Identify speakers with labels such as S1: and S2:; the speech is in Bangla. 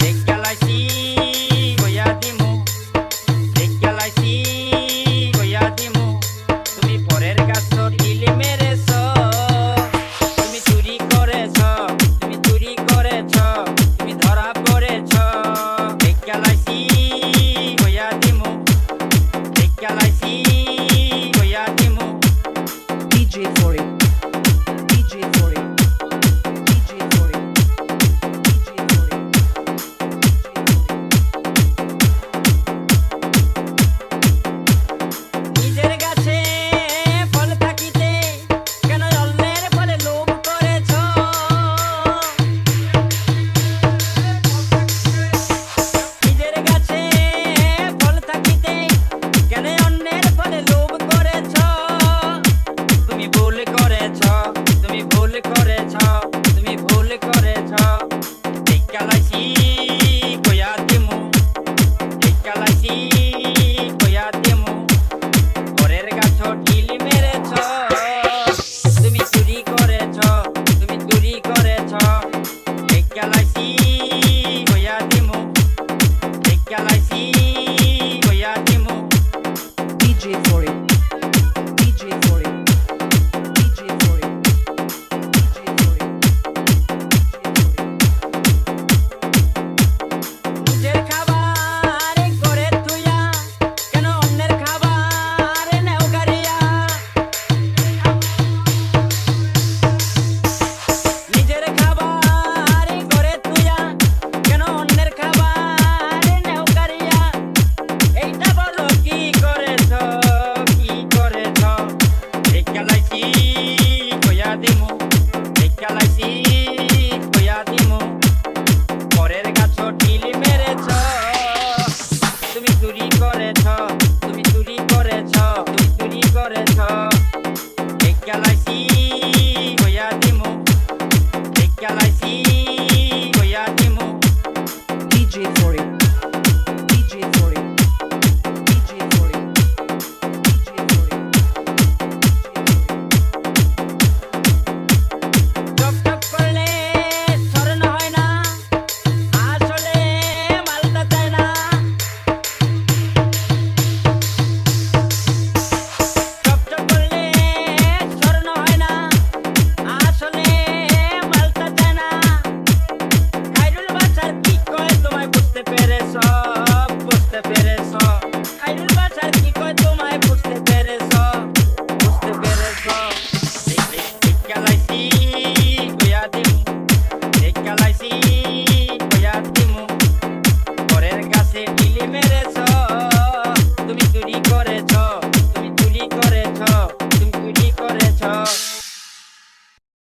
S1: দেখালাইছি কইয়া দিমু, দেখালাইছি কইয়া দিমু, তুমি পরের গাছ ঢিলে মেরেছ, তুমি চুরি করেছ, তুমি চুরি করেছ, তুমি ধরা পড়েছ। দেখালাইছি কইয়া দিমু, দেখালাইছি কইয়া দিমু।
S2: DJ for it. DJ for it. DJ for it. DJ for it.
S1: নিজের গাছে ফল থাকিতে কেন অন্যের ফলে লোভ করেছ? নিজের গাছে ফল থাকিতে কেন অন্যের ফলে লোভ করেছ? তুমি ভুল করেছ, তুমি ভুল করেছ, তুমি ভুল করেছ। দেখালাইছি